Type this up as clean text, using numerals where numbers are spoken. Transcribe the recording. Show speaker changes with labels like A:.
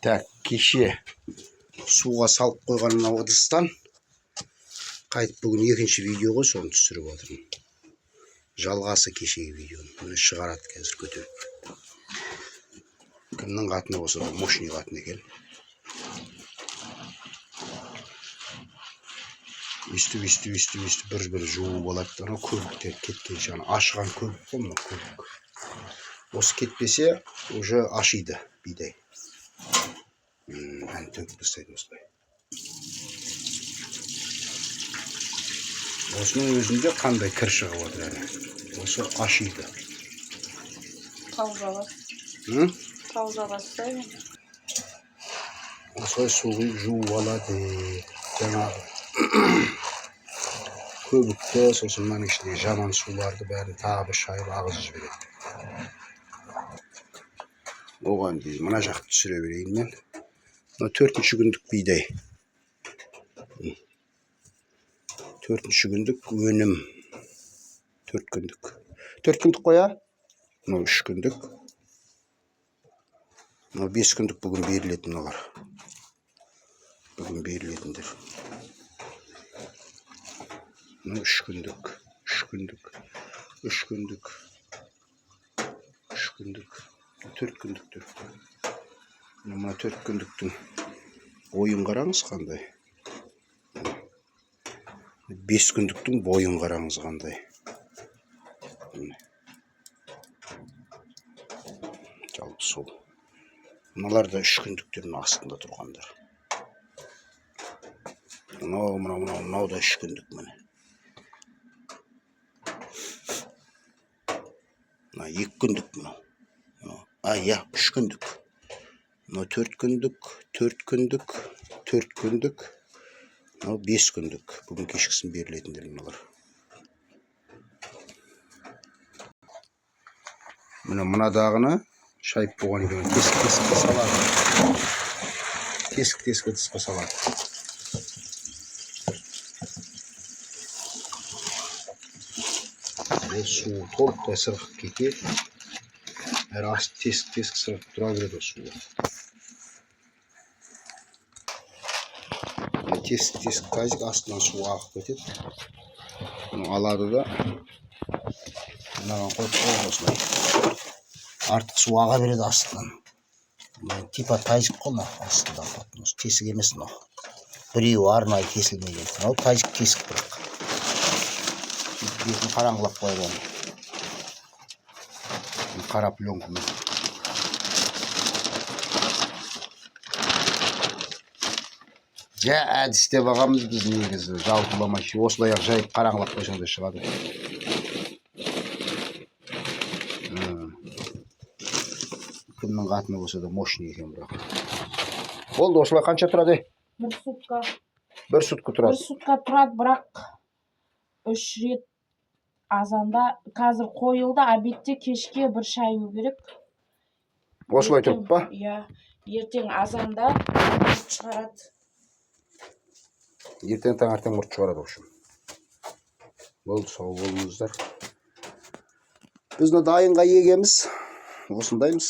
A: Так, кеше суға салып қойған мына ыдыстан қайтып бүгін екінші видеоға соны түсіріп отырмын. Жалғасы кешегі видеоны. Міне шығарады қазір көтеріп. Кімнің қатыны болса да мощный қатын екен. Өстіп бір жуып алады. Ана көбіктер кеткенше, ана ашыған көбік қой мына көбік. Осы кетпесе уже ашиды бидай. Әне төгіп тастайды осылай. Осының өзінде қандай кір шығып отыр әне. Осы ашиды.
B: Тауза бастаймын.
A: Осылай суы жуып алады. Жаңағы көбікті, сосын мынаның ішіндегі жаман суларды бәрін тағы бір шайып ағызып жібереді. Оған дейін мына жақты түсіре берейін мен. Мына 4-ші күндік бидай. 4-ші күндік өнім. 4 күндік. 4 күндік қоя. Мына 3 күндік. Мына 5 күндік бүгін берілетін олар. Бүгін берілетіндер. Мына 3 күндік. 3 күндік. 3 күндік. 3 күндік. 4 күндіктер. Мына 4 күндіктің бойын қараңыз қандай. 5 күндіктің бойын қараңыз қандай. Жалпы сол. Мыналар да 3 күндіктердің астында тұрғандар. Мынау да 3 күндік міне. Мына 2 күндік мынау. 3 күндік. Мынау 4 күндік, 4 күндік, 4 күндік. Мынау 5 күндік. Бүгін кешкісін берілетіндер мыналар. Мынадағыны шайып болған екен. Тесік-тесікке салады. Тесік-тесік ыдысқа салады. Суы толықтай сырғып кетеді. Әр асты тесік-тесік сырғып тұра береді суы. Тесік тазик астынан су ағып кетеді. Bunu алады да мынаған қойып қойды осылай. Артық су аға береді астынан. Типа тазик қой мына астында. Тесік емес мынау. Біреуі арнайы кесілмеген. Мынау тазик тесік бірақ. Бетін қараңғылап қойды. Қара пленкамен. Әдістеп ағамыз біз негізі жалпыламай осылай жайып қараңғылап қойсаңда шығады. Кімнің қатыны болса да мощный екен бірақ. Болды, осылай қанша тұрады?
B: 1 сутка.
A: 1 сутка тұрады.
B: 1 сутка тұрады, бірақ 3 рет азанда қазір қойылды, обедте кешке 1 шаю керек.
A: Осылай тұрып па?
B: Иә, ертең азанда шығарады.
A: Ертең таңертең мұрт шығарады оқшым. Болды, сау болыңыздар. Біз дайынға егеміз. Осындаймыз.